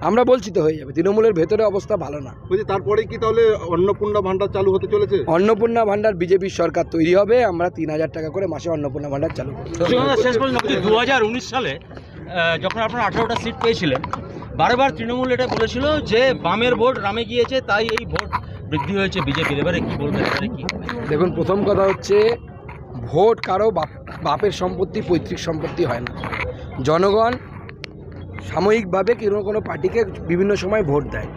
আমরা বলছি তো হয়ে যাবে। তৃণমূলের ভেতরে অবস্থা ভালো না। বলছি তারপরেই কি তাহলে অন্নপূর্ণা ভান্ডার চালু হতে চলেছে? অন্নপূর্ণা ভান্ডার বিজেপির সরকার তৈরি হবে, আমরা 3000 টাকা করে মাসে অন্নপূর্ণা ভান্ডার চালু করব। শেষ পর্যন্ত 2019 সালে যখন আপনারা 18টা সিট পেয়েছিলেন, বারবার তৃণমূল এটা বলেছিল যে বামের ভোট রামে গিয়েছে, তাই এই ভোট বৃদ্ধি হয়েছে বিজেপির। এবারে কি বলবেন? এবারে কি দেখুন, প্রথম কথা হচ্ছে ভোট কারো বাপের সম্পত্তি, পৈতৃক সম্পত্তি হয় না। জনগণ সাময়িকভাবে কোনো পার্টিকে বিভিন্ন সময় ভোট দেয়।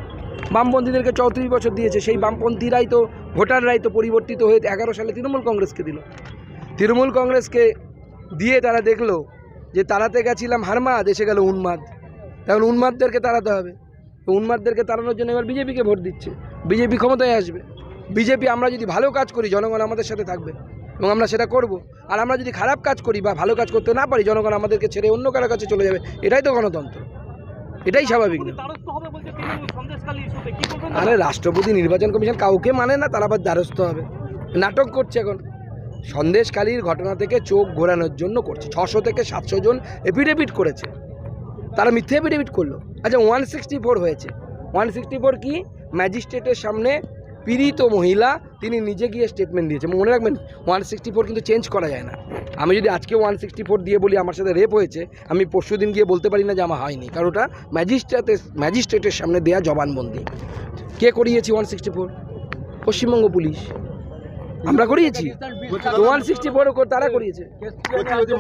বামপন্থীদেরকে 34 বছর দিয়েছে, সেই বামপন্থীরাই তো, ভোটাররাই তো পরিবর্তিত হয়ে 11 সালে তৃণমূল কংগ্রেসকে দিল। তৃণমূল কংগ্রেসকে দিয়ে তারা দেখলো যে তাড়াতে গেছিলাম হারমাদ, এসে গেল উন্মাদ। তখন উন্মাদদেরকে তাড়াতে হবে। তো উন্মাদদেরকে তাড়ানোর জন্য এবার বিজেপিকে ভোট দিচ্ছে। বিজেপি ক্ষমতায় আসবে। বিজেপি, আমরা যদি ভালো কাজ করি জনগণ আমাদের সাথে থাকবে এবং আমরা সেটা করব। আর আমরা যদি খারাপ কাজ করি বা ভালো কাজ করতে না পারি, জনগণ আমাদেরকে ছেড়ে অন্য কারো কাছে চলে যাবে। এটাই তো গণতন্ত্র, এটাই স্বাভাবিক না? আরে রাষ্ট্রপতি নির্বাচন কমিশন কাউকে মানে না, তারা আবার দ্বারস্থ হবে। নাটক করছে এখন। সন্দেশখালীর ঘটনা থেকে চোখ ঘোরানোর জন্য করছে। 600 থেকে 700 জন এফিডেভিট করেছে, তারা মিথ্যে এফিডেভিট করলো। আচ্ছা, 164 হয়েছে। 164 কি? ম্যাজিস্ট্রেটের সামনে পীড়িত মহিলা তিনি নিজে গিয়ে স্টেটমেন্ট দিয়েছে। মনে রাখবেন, 164 কিন্তু চেঞ্জ করা যায় না। আমি যদি আজকে 164 দিয়ে বলি আমার সাথে রেপ হয়েছে, আমি পরশু দিন গিয়ে বলতে পারি না যে আমার হয়নি, কারণ ওটা ম্যাজিস্ট্রেটের সামনে দেয়া জবানবন্দি। কে করিয়েছি 164? পশ্চিমবঙ্গ পুলিশ। আমরা করিয়েছি তো 164 তারা করিয়েছে।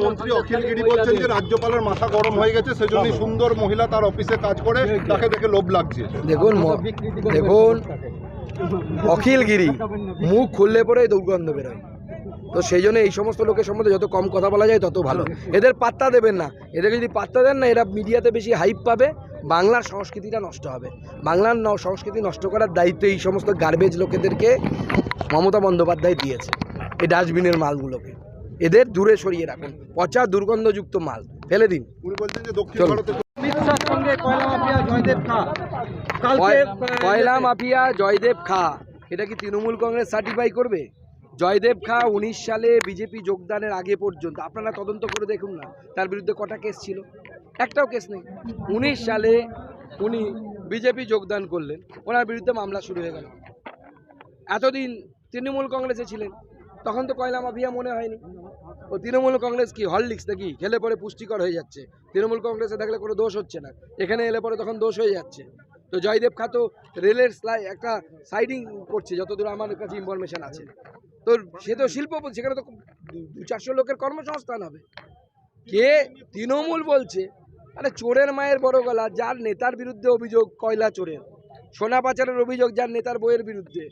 মন্ত্রী অখিল গিরি বলছেন যে রাজ্যপালের মাথা গরম হয়ে গেছে, সেজন্য সুন্দর মহিলা তার অফিসে কাজ করে, তাকে দেখে লোভ লাগছে। দেখুন অখিল গিরি মুখ খুললে পরে দুর্গন্ধ বেরোয়। তো সেই জন্য এই সমস্ত লোকের সম্বন্ধে যত কম কথা বলা যায় তত ভালো। এদের পাত্তা দেবেন না। এদেরকে যদি পাত্তা দেন না, এরা মিডিয়াতে বেশি হাইপ পাবে, বাংলার সংস্কৃতিটা নষ্ট হবে। বাংলার সংস্কৃতি নষ্ট করার দায়িত্ব এই সমস্ত গার্বেজ লোকেদেরকে মমতা বন্দ্যোপাধ্যায় দিয়েছে। এই ডাস্টবিনের মালগুলোকে এদের দূরে সরিয়ে রাখুন। পচা দুর্গন্ধযুক্ত মাল ফেলে দিন। উনি বলছেন যে দক্ষিণ ভারতে কয়লা মাফিয়া জয়দেব খা, এটা কি তৃণমূল কংগ্রেস সার্টিফাই করবে? জয়দেব খা 19 সালে বিজেপি যোগদানের আগে পর্যন্ত আপনারা তদন্ত করে দেখুন না, তার বিরুদ্ধে কটা কেস ছিল? একটাও কেস নেই। 19 সালে উনি বিজেপি যোগদান করলেন, ওনার বিরুদ্ধে মামলা শুরু হয়ে গেল। এতদিন তৃণমূল কংগ্রেসে ছিলেন, তখন তো কয়লা মাফিয়া মনে হয়নি। ও তৃণমূল কংগ্রেস কি হরলিক্স নাকি? খেলে পরে পুষ্টিকর হয়ে যাচ্ছে। তৃণমূল কংগ্রেসে থাকলে কোনো দোষ হচ্ছে না, এখানে এলে পরে তখন দোষ হয়ে যাচ্ছে। তো জয়দেব খা তো রেলের একটা সাইডিং করছে, যতদূর আমার কাছে ইনফরমেশন আছে। তো সে তো শিল্পপতি, সেখানে তো 200-400 লোকের কর্মসংস্থান হবে। কে তৃণমূল বলছে? আরে চোরের মায়ের বড় গলা, যার নেতার বিরুদ্ধে অভিযোগ কয়লা চোরের, সোনা পাচারের অভিযোগ যার নেতার বইয়ের বিরুদ্ধে,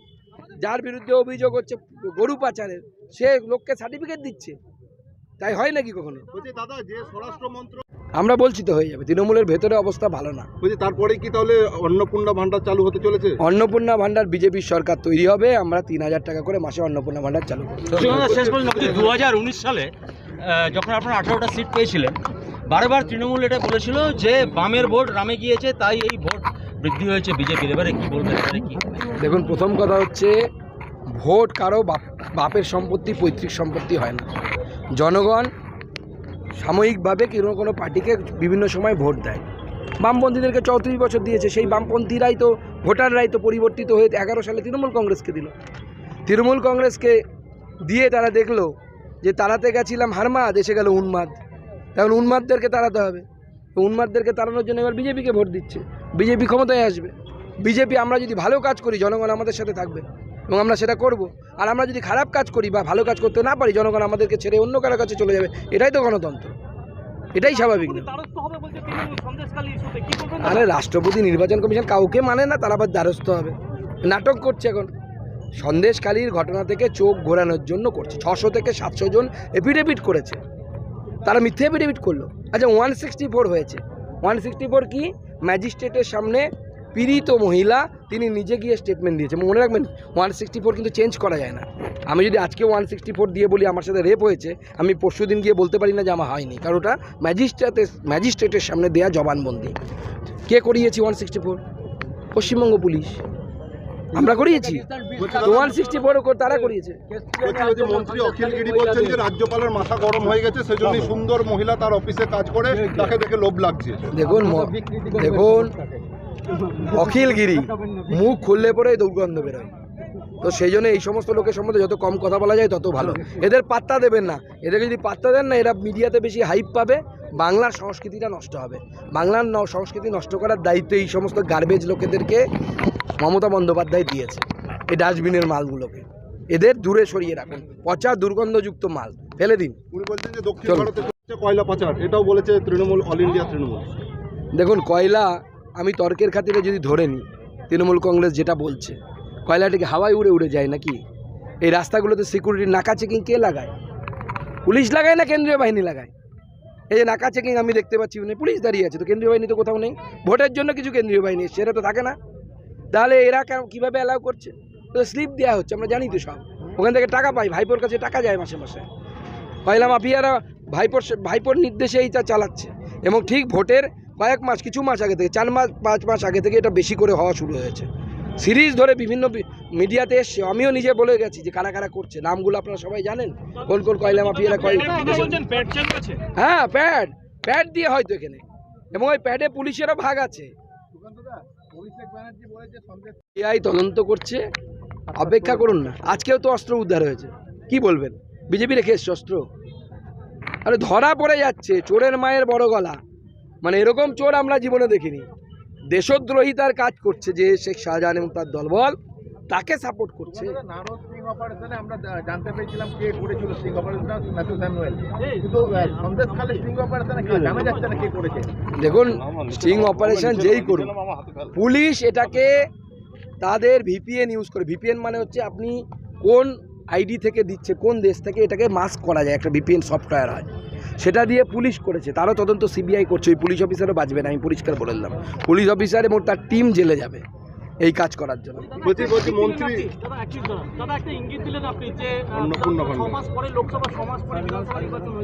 যার বিরুদ্ধে অভিযোগ হচ্ছে গরু পাচারের, সে লোককে সার্টিফিকেট দিচ্ছে। তাই হয় নাকি কখনো? দাদা, যে স্বরাষ্ট্রমন্ত্র আমরা বলছি তো হয়ে যাবে। তৃণমূলের ভেতরে অবস্থা ভালো না। বলছি তারপরেই কি তাহলে অন্নপূর্ণা ভান্ডার চালু হতে চলেছে? অন্নপূর্ণা ভান্ডার বিজেপির সরকার তৈরি হবে, আমরা 3000 টাকা করে মাসে অন্নপূর্ণা ভান্ডার চালু করব। শেষ পর্যন্ত 2019 সালে যখন আপনারা 18টা সিট পেয়েছিলেন, বারবার তৃণমূল এটা বলেছিল যে বামের ভোট রামে গিয়েছে, তাই এই ভোট বৃদ্ধি হয়েছে বিজেপির। এবারে কি বলবেন? এবারে কি দেখুন, প্রথম কথা হচ্ছে ভোট কারো বাপের সম্পত্তি, পৈতৃক সম্পত্তি হয় না। জনগণ সাময়িকভাবে কোনো পার্টিকে বিভিন্ন সময় ভোট দেয়। বামপন্থীদেরকে 34 বছর দিয়েছে, সেই বামপন্থীরাই তো, ভোটাররাই তো পরিবর্তিত হয়ে 11 সালে তৃণমূল কংগ্রেসকে দিল। তৃণমূল কংগ্রেসকে দিয়ে তারা দেখলো যে তাড়াতে গেছিলাম হারমাদ, এসে গেল উন্মাদ। তখন উন্মাদদেরকে তাড়াতে হবে। তো উন্মাদদেরকে তাড়ানোর জন্য এবার বিজেপিকে ভোট দিচ্ছে। বিজেপি ক্ষমতায় আসবে। বিজেপি, আমরা যদি ভালো কাজ করি জনগণ আমাদের সাথে থাকবে এবং আমরা সেটা করব। আর আমরা যদি খারাপ কাজ করি বা ভালো কাজ করতে না পারি, জনগণ আমাদেরকে ছেড়ে অন্য কারো কাছে চলে যাবে। এটাই তো গণতন্ত্র, এটাই স্বাভাবিক না? আরে রাষ্ট্রপতি নির্বাচন কমিশন কাউকে মানে না, তারা আবার দ্বারস্থ হবে। নাটক করছে এখন। সন্দেশখালীর ঘটনা থেকে চোখ ঘোরানোর জন্য করছে। 600 থেকে 700 জন এফিডেভিট করেছে, তারা মিথ্যে এফিডেভিট করলো। আচ্ছা, 164 হয়েছে। 164 কি? ম্যাজিস্ট্রেটের সামনে পীড়িত মহিলা তিনি নিজে গিয়ে স্টেটমেন্ট দিয়েছে। মনে রাখবেন, 164 কিন্তু চেঞ্জ করা যায় না। আমি যদি আজকে 164 দিয়ে বলি আমার সাথে রেপ হয়েছে, আমি পরশু দিন গিয়ে বলতে পারি না যে আমার হয়নি, কারণ ওটা ম্যাজিস্ট্রেটের সামনে দেয়া জবানবন্দি। কে করিয়েছি 164? পশ্চিমবঙ্গ পুলিশ। আমরা করিয়েছি তো 164 তারা করিয়েছে। মন্ত্রী অখিল গিরি বলছেন যে রাজ্যপালের মাথা গরম হয়ে গেছে, সেজন্য সুন্দর মহিলা তার অফিসে কাজ করে, তাকে দেখে লোভ লাগছে। দেখুন অখিলগিরি, মুখ খুললে পরে দুর্গন্ধ বেরোয়। তো সেই জন্য এই সমস্ত লোকের সম্বন্ধে যত কম কথা বলা যায় তত ভালো। এদের পাত্তা দেবেন না, এদেরকে যদি পাত্তা দেন না এরা মিডিয়াতে বেশি হাইপ পাবে, বাংলার সংস্কৃতিটা নষ্ট হবে। বাংলার সংস্কৃতি নষ্ট করার দায়িত্ব এই সমস্ত গার্বেজ লোকেদেরকে মমতা বন্দ্যোপাধ্যায় দিয়েছে, এই ডাস্টবিনের মালগুলোকে। এদের দূরে সরিয়ে রাখুন, পচা দুর্গন্ধযুক্ত মাল ফেলে দিন। উনি বলছেন যে দক্ষিণ চলুন। ভারতে চলছে কয়লা পাচার, এটাও বলেছে তৃণমূল, অল ইন্ডিয়া তৃণমূল। দেখুন, কয়লা আমি তর্কের খাতিরে যদি ধরে নিই, তৃণমূল কংগ্রেস যেটা বলছে, কয়লাটাকে হাওয়ায় উড়ে উড়ে যায় নাকি? এই রাস্তাগুলোতে সিকিউরিটি নাকা চেকিং কে লাগায়? পুলিশ লাগায় না কেন্দ্রীয় বাহিনী লাগায়? এই যে নাকা চেকিং আমি দেখতে পাচ্ছি, পুলিশ দাঁড়িয়ে আছে, তো কেন্দ্রীয় বাহিনী তো কোথাও নেই। ভোটের জন্য কিছু কেন্দ্রীয় বাহিনী এসছে, এরা তো থাকে না। তাহলে এরা কীভাবে অ্যালাউ করছে? তো স্লিপ দেওয়া হচ্ছে, আমরা জানি তো সব। ওখান থেকে টাকা পাই, ভাইপোর কাছে টাকা যায় মাসে মাসে। কয়লা মাফিয়ারা ভাইপোর নির্দেশে এইটা চালাচ্ছে, এবং ঠিক ভোটের কয়েক মাস, কিছু মাস আগে থেকে, 4 মাস 5 মাস আগে থেকে এটা বেশি করে হওয়া শুরু হয়েছে। সিরিজ ধরে বিভিন্ন মিডিয়াতে এসছে, আমিও নিজে বলে গেছি যে কারা কারা করছে, নামগুলো আপনারা সবাই জানেন, কোন কোন কয়লা মাফিয়ারা হ্যাঁ, প্যাড দিয়ে হয়তো এখানে, এবং ওই প্যাডে পুলিশেরও ভাগ আছে। সিআই তদন্ত করছে, অপেক্ষা করুন না। আজকেও তো অস্ত্র উদ্ধার হয়েছে, কি বলবেন? বিজেপি রেখে এসছে অস্ত্র? আরে ধরা পড়ে যাচ্ছে, চোরের মায়ের বড় গলা। মানে এরকম চোর আমরা জীবনে দেখিনি। দেশদ্রোহিতার কাজ করছে যে শেখ শাহজাহান এবং তার দলবল, তাকে সাপোর্ট করছে। আমরা জানতে পেরেছিলাম কে করেছিল স্টিং অপারেশন, ম্যাথিউ স্যামুয়েল, কিন্তু সন্দেশখালী স্টিং অপারেশনে কেউ জানা যাচ্ছে না কে করেছে। দেখুন, স্টিং অপারেশন যেই করুন, পুলিশ এটাকে তাদের ভিপিএন ইউজ করে। ভিপিএন মানে হচ্ছে আপনি কোন আইডি থেকে দিচ্ছে, কোন দেশ থেকে, এটাকে মাস্ক করা যায়, একটা ভিপিএন সফটওয়্যার হয়, সেটা দিয়ে পুলিশ করেছে। তারও তদন্ত সিবিআই করছে। ওই পুলিশ অফিসারও বাঁচবে না, আমি পরিষ্কার বলে দিলাম। পুলিশ অফিসার এবং তার টিম জেলে যাবে এই কাজ করার জন্য। বলছি মন্ত্রী দাদা একটা ইঙ্গিত দিলেন আপনি যে অন্নপূর্ণা ভান্ডার। 6 মাস পরে লোকসভা, 6 মাস পরে বিধানসভা নির্বাচন হয়ে